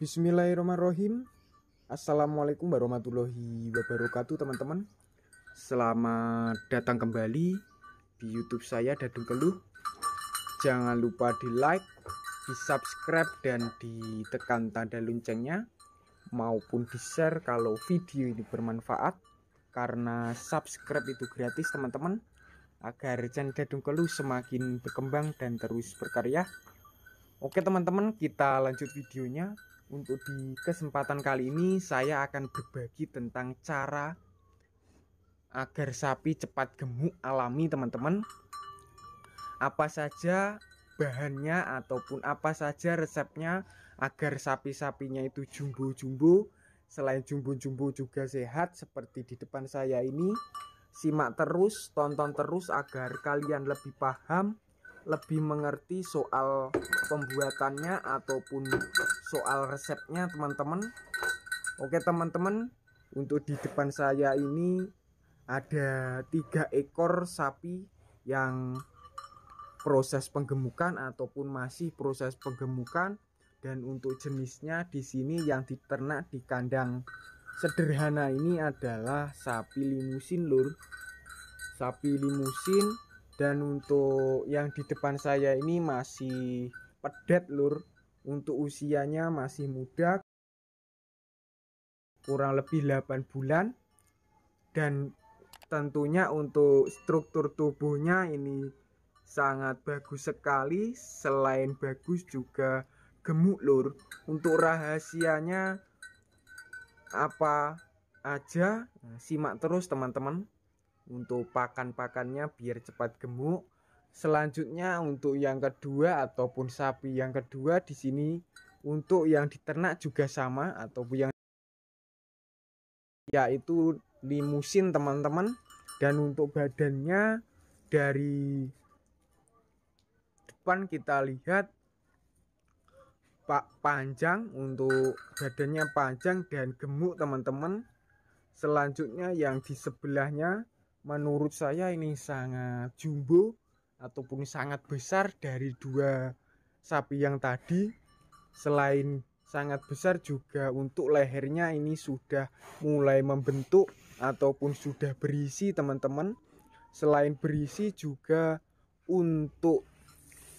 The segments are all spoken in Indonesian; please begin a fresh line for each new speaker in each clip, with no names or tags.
Bismillahirrahmanirrahim. Assalamualaikum warahmatullahi wabarakatuh teman-teman. Selamat datang kembali di YouTube saya Dadung Keluh. Jangan lupa di like, di subscribe, dan ditekan tanda loncengnya, maupun di share kalau video ini bermanfaat. Karena subscribe itu gratis teman-teman, agar channel Dadung Keluh semakin berkembang dan terus berkarya. Oke teman-teman, kita lanjut videonya. Untuk di kesempatan kali ini saya akan berbagi tentang cara agar sapi cepat gemuk alami teman-teman. Apa saja bahannya ataupun apa saja resepnya agar sapi-sapinya itu jumbo-jumbo. Selain jumbo-jumbo juga sehat seperti di depan saya ini. Simak terus, tonton terus agar kalian lebih paham, lebih mengerti soal pembuatannya ataupun soal resepnya teman-teman. Oke teman-teman, untuk di depan saya ini ada 3 ekor sapi yang proses penggemukan ataupun masih proses penggemukan, dan untuk jenisnya di sini yang diternak di kandang sederhana ini adalah sapi limusin lur. Sapi limusin. Dan untuk yang di depan saya ini masih pedet lur. Untuk usianya masih muda, kurang lebih 8 bulan. Dan tentunya untuk struktur tubuhnya ini sangat bagus sekali. Selain bagus juga gemuk lur. Untuk rahasianya apa aja, simak terus teman-teman. Untuk pakan-pakannya biar cepat gemuk. Selanjutnya untuk yang kedua ataupun sapi yang kedua di sini, untuk yang diternak juga sama ataupun yang yaitu limusin teman-teman. Dan untuk badannya dari depan kita lihat panjang, untuk badannya panjang dan gemuk teman-teman. Selanjutnya yang di sebelahnya menurut saya ini sangat jumbo ataupun sangat besar dari 2 sapi yang tadi. Selain sangat besar juga untuk lehernya ini sudah mulai membentuk ataupun sudah berisi teman-teman. Selain berisi juga untuk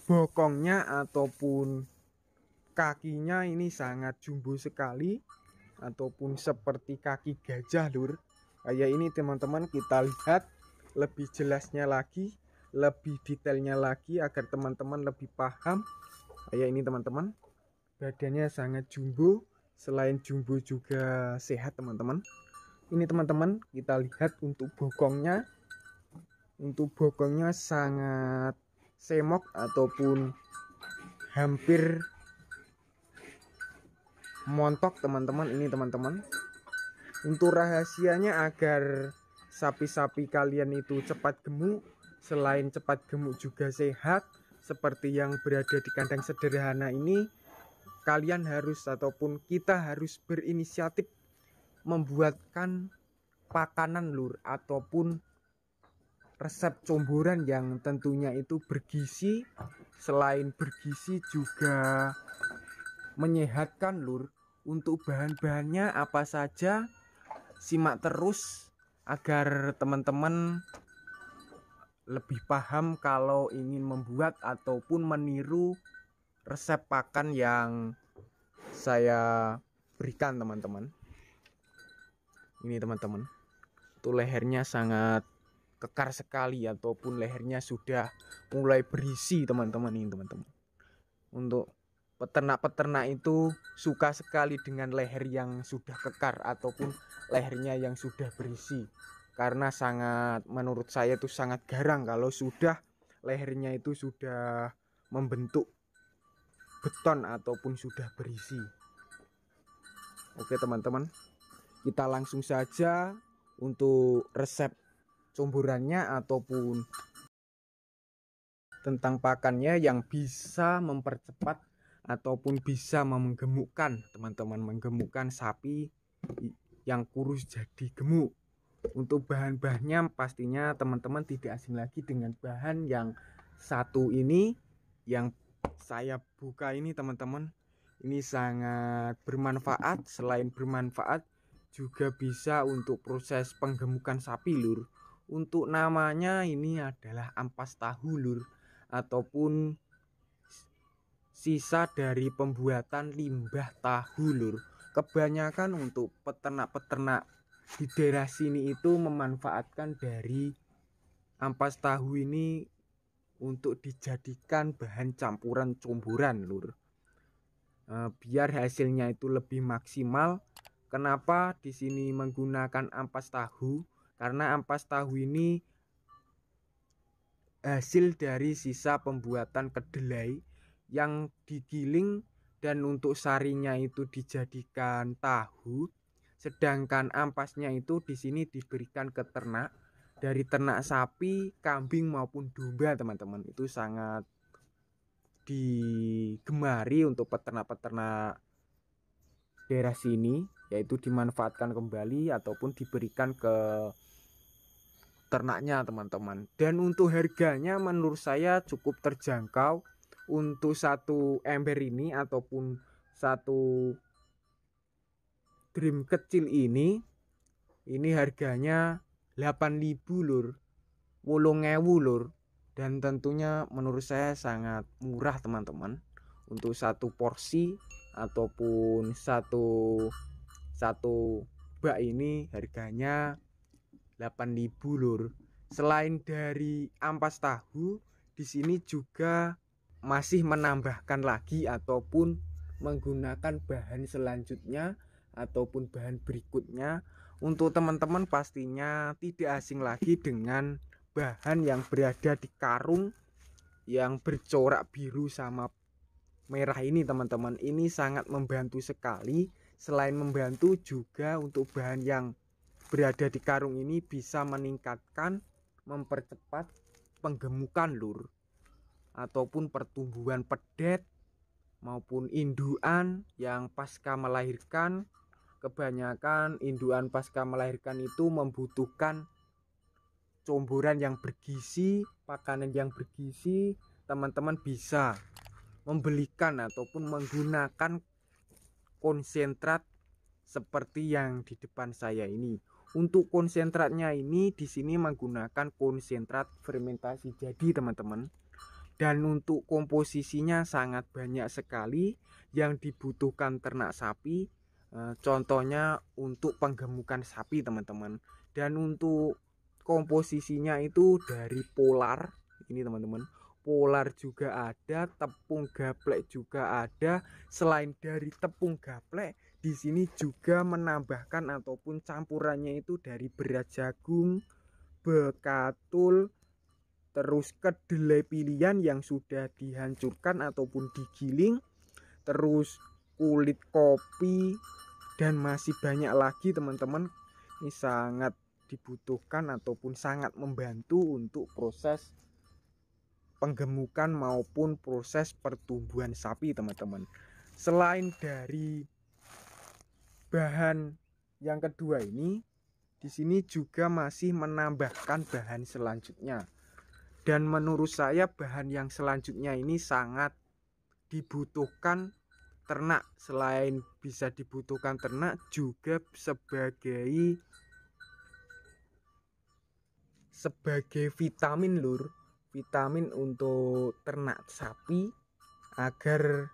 bokongnya ataupun kakinya ini sangat jumbo sekali ataupun seperti kaki gajah lur. Kayak ini teman-teman, kita lihat lebih jelasnya lagi, lebih detailnya lagi agar teman-teman lebih paham. Kayak ini teman-teman, badannya sangat jumbo. Selain jumbo juga sehat teman-teman. Ini teman-teman, kita lihat untuk bokongnya. Untuk bokongnya sangat semok ataupun hampir montok teman-teman. Ini teman-teman, untuk rahasianya agar sapi-sapi kalian itu cepat gemuk, selain cepat gemuk juga sehat seperti yang berada di kandang sederhana ini, kalian harus ataupun kita harus berinisiatif membuatkan pakanan lur ataupun resep comboran yang tentunya itu bergizi. Selain bergizi juga menyehatkan lur. Untuk bahan-bahannya apa saja, simak terus agar teman-teman lebih paham kalau ingin membuat ataupun meniru resep pakan yang saya berikan teman-teman. Ini teman-teman, tuh lehernya sangat kekar sekali ataupun lehernya sudah mulai berisi teman-teman. Ini teman-teman, untuk peternak-peternak itu suka sekali dengan leher yang sudah kekar ataupun lehernya yang sudah berisi, karena sangat, menurut saya itu sangat garang kalau sudah lehernya itu sudah membentuk beton ataupun sudah berisi. Oke teman-teman, kita langsung saja untuk resep comborannya ataupun tentang pakannya yang bisa mempercepat ataupun bisa menggemukkan teman-teman, menggemukkan sapi yang kurus jadi gemuk. Untuk bahan-bahannya pastinya teman-teman tidak asing lagi dengan bahan yang satu ini yang saya buka ini teman-teman. Ini sangat bermanfaat. Selain bermanfaat juga bisa untuk proses penggemukan sapi lur. Untuk namanya ini adalah ampas tahu lur, ataupun sisa dari pembuatan limbah tahu lur. Kebanyakan untuk peternak-peternak di daerah sini itu memanfaatkan dari ampas tahu ini untuk dijadikan bahan campuran comburan lur. Biar hasilnya itu lebih maksimal. Kenapa di sini menggunakan ampas tahu? Karena ampas tahu ini hasil dari sisa pembuatan kedelai yang digiling, dan untuk sarinya itu dijadikan tahu. Sedangkan ampasnya itu di sini diberikan ke ternak, dari ternak sapi, kambing maupun domba teman-teman. Itu sangat digemari untuk peternak-peternak daerah sini, yaitu dimanfaatkan kembali ataupun diberikan ke ternaknya teman-teman. Dan untuk harganya menurut saya cukup terjangkau. Untuk satu ember ini ataupun satu drum kecil ini harganya 8.000 lur, 8.000 lur. Dan tentunya menurut saya sangat murah teman-teman. Untuk satu porsi ataupun satu bak ini harganya 8.000 lur. Selain dari ampas tahu, di sini juga masih menambahkan lagi ataupun menggunakan bahan selanjutnya ataupun bahan berikutnya. Untuk teman-teman pastinya tidak asing lagi dengan bahan yang berada di karung yang bercorak biru sama merah ini teman-teman. Ini sangat membantu sekali. Selain membantu juga untuk bahan yang berada di karung ini bisa meningkatkan, mempercepat penggemukan lur, ataupun pertumbuhan pedet maupun induan yang pasca melahirkan. Kebanyakan induan pasca melahirkan itu membutuhkan comburan yang bergizi, makanan yang bergizi. Teman-teman bisa membelikan ataupun menggunakan konsentrat seperti yang di depan saya ini. Untuk konsentratnya ini di sini menggunakan konsentrat fermentasi jadi teman-teman. Dan untuk komposisinya sangat banyak sekali yang dibutuhkan ternak sapi. Contohnya untuk penggemukan sapi teman-teman. Dan untuk komposisinya itu dari polar ini teman-teman. Polar juga ada, tepung gaplek juga ada. Selain dari tepung gaplek, di sini juga menambahkan ataupun campurannya itu dari beras jagung, bekatul, terus kedelai pilihan yang sudah dihancurkan ataupun digiling, terus kulit kopi, dan masih banyak lagi teman-teman. Ini sangat dibutuhkan ataupun sangat membantu untuk proses penggemukan maupun proses pertumbuhan sapi teman-teman. Selain dari bahan yang kedua ini, di sini juga masih menambahkan bahan selanjutnya. Dan menurut saya bahan yang selanjutnya ini sangat dibutuhkan ternak. Selain bisa dibutuhkan ternak, juga sebagai vitamin lur, vitamin untuk ternak sapi agar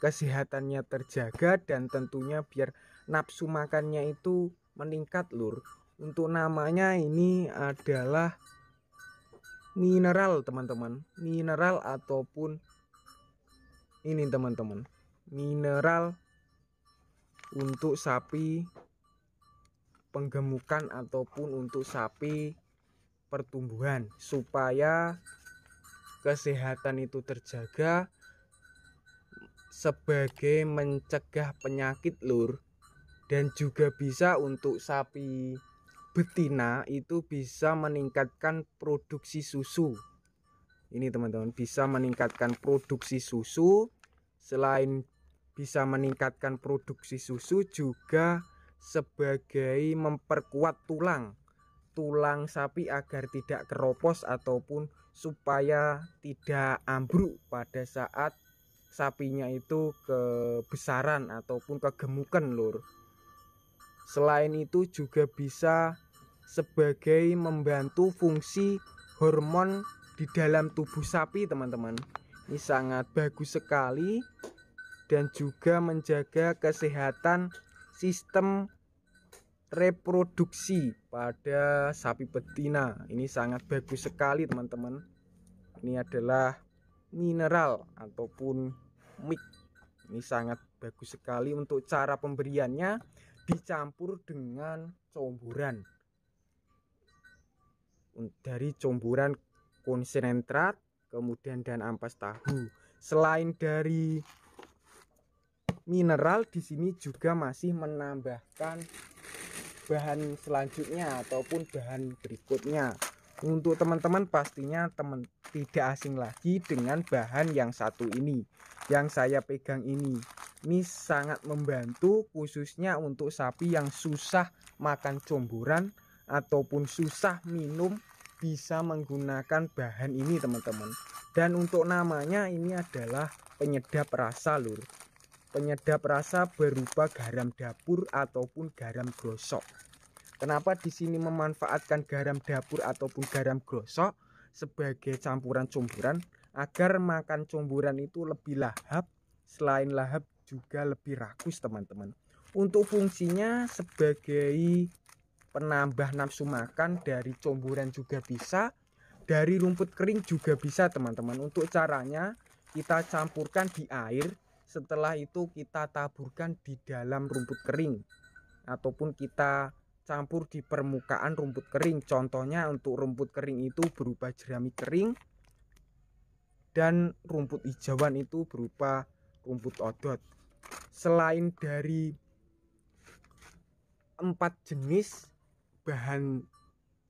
kesehatannya terjaga dan tentunya biar nafsu makannya itu meningkat lur. Untuk namanya ini adalah mineral teman-teman, mineral ataupun ini teman-teman, mineral untuk sapi penggemukan ataupun untuk sapi pertumbuhan, supaya kesehatan itu terjaga sebagai mencegah penyakit lur. Dan juga bisa untuk sapi betina itu bisa meningkatkan produksi susu. Ini teman-teman, bisa meningkatkan produksi susu. Selain bisa meningkatkan produksi susu, juga sebagai memperkuat tulang sapi agar tidak keropos ataupun supaya tidak ambruk pada saat sapinya itu kebesaran ataupun kegemukan lur. Selain itu juga bisa sebagai membantu fungsi hormon di dalam tubuh sapi teman-teman. Ini sangat bagus sekali dan juga menjaga kesehatan sistem reproduksi pada sapi betina. Ini sangat bagus sekali teman-teman. Ini adalah mineral ataupun mix. Ini sangat bagus sekali. Untuk cara pemberiannya dicampur dengan comburan. Dari comburan konsentrat kemudian dan ampas tahu. Selain dari mineral, di sini juga masih menambahkan bahan selanjutnya ataupun bahan berikutnya. Untuk teman-teman pastinya tidak asing lagi dengan bahan yang satu ini yang saya pegang ini. Ini sangat membantu khususnya untuk sapi yang susah makan comburan ataupun susah minum, bisa menggunakan bahan ini teman-teman. Dan untuk namanya ini adalah penyedap rasa lur. Penyedap rasa berupa garam dapur ataupun garam gosok. Kenapa di sini memanfaatkan garam dapur ataupun garam gosok sebagai campuran comburan? Agar makan comburan itu lebih lahap, selain lahap juga lebih rakus teman-teman. Untuk fungsinya sebagai penambah nafsu makan, dari comburan juga bisa, dari rumput kering juga bisa teman-teman. Untuk caranya kita campurkan di air, setelah itu kita taburkan di dalam rumput kering ataupun kita campur di permukaan rumput kering. Contohnya untuk rumput kering itu berupa jerami kering dan rumput hijauan itu berupa rumput odot. Selain dari 4 jenis bahan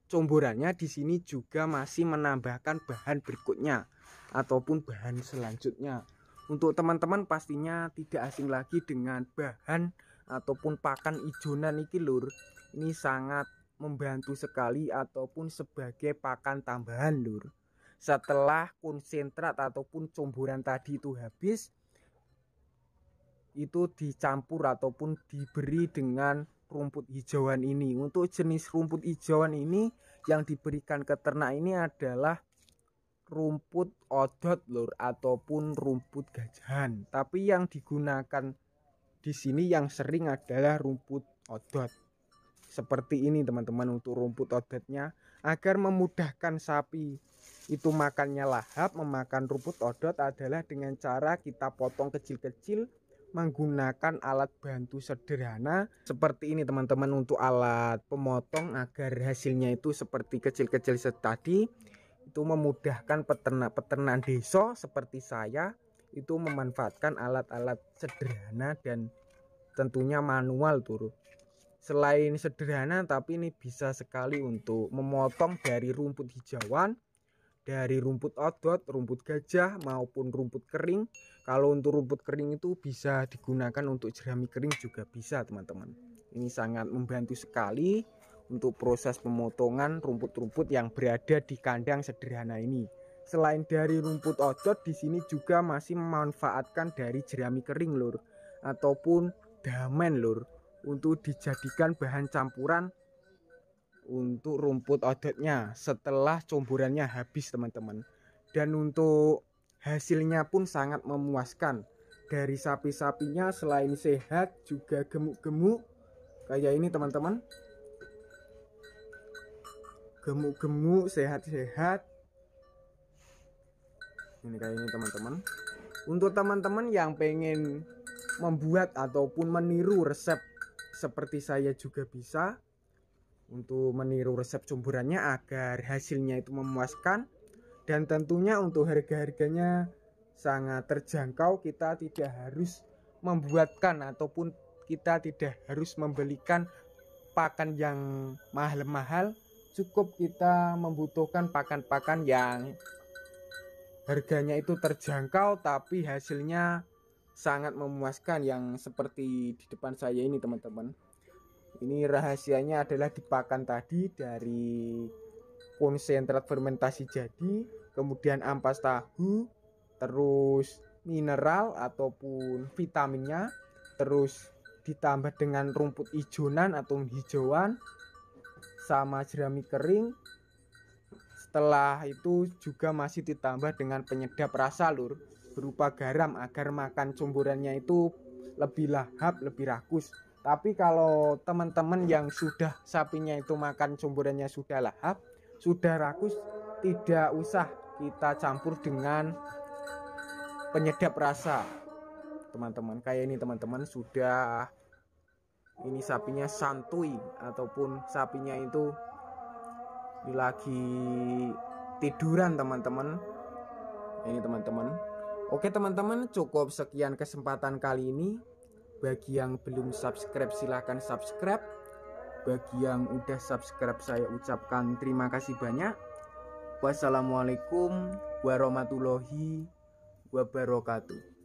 comburannya, di sini juga masih menambahkan bahan berikutnya ataupun bahan selanjutnya. Untuk teman-teman pastinya tidak asing lagi dengan bahan ataupun pakan ijonan iki lur. Ini sangat membantu sekali ataupun sebagai pakan tambahan lur. Setelah konsentrat ataupun comburan tadi itu habis, itu dicampur ataupun diberi dengan rumput hijauan ini. Untuk jenis rumput hijauan ini yang diberikan ke ternak ini adalah rumput odot lur ataupun rumput gajahan. Tapi yang digunakan di sini yang sering adalah rumput odot. Seperti ini teman-teman untuk rumput odotnya, agar memudahkan sapi itu makannya lahap. Memakan rumput odot adalah dengan cara kita potong kecil-kecil menggunakan alat bantu sederhana seperti ini teman-teman. Untuk alat pemotong agar hasilnya itu seperti kecil-kecil tadi, itu memudahkan peternak-peternak desa seperti saya itu memanfaatkan alat-alat sederhana dan tentunya manual tuh. Selain sederhana tapi ini bisa sekali untuk memotong dari rumput hijauan, dari rumput odot, rumput gajah maupun rumput kering. Kalau untuk rumput kering itu bisa digunakan untuk jerami kering juga bisa teman-teman. Ini sangat membantu sekali untuk proses pemotongan rumput-rumput yang berada di kandang sederhana ini. Selain dari rumput odot, di sini juga masih memanfaatkan dari jerami kering lur ataupun damen lur, untuk dijadikan bahan campuran untuk rumput odotnya setelah comburannya habis teman-teman. Dan untuk hasilnya pun sangat memuaskan. Dari sapi-sapinya selain sehat juga gemuk-gemuk kayak ini teman-teman. Gemuk-gemuk, sehat-sehat. Ini kayak ini teman-teman. Untuk teman-teman yang pengen membuat ataupun meniru resep seperti saya juga bisa untuk meniru resep comburannya agar hasilnya itu memuaskan. Dan tentunya untuk harga-harganya sangat terjangkau. Kita tidak harus membuatkan ataupun kita tidak harus membelikan pakan yang mahal-mahal. Cukup kita membutuhkan pakan-pakan yang harganya itu terjangkau tapi hasilnya sangat memuaskan, yang seperti di depan saya ini teman-teman. Ini rahasianya adalah di pakan tadi dari konsentrat fermentasi jadi, kemudian ampas tahu, terus mineral ataupun vitaminnya, terus ditambah dengan rumput ijonan atau hijauan sama jerami kering. Setelah itu juga masih ditambah dengan penyedap rasa lur, berupa garam agar makan comborannya itu lebih lahap, lebih rakus. Tapi kalau teman-teman yang sudah sapinya itu makan comborannya sudah lahap, sudah rakus, tidak usah kita campur dengan penyedap rasa teman-teman. Kayak ini teman-teman, sudah ini sapinya santuy ataupun sapinya itu lagi tiduran teman-teman. Ini teman-teman. Oke teman-teman, cukup sekian kesempatan kali ini. Bagi yang belum subscribe silahkan subscribe. Bagi yang udah subscribe saya ucapkan terima kasih banyak. Wassalamualaikum warahmatullahi wabarakatuh.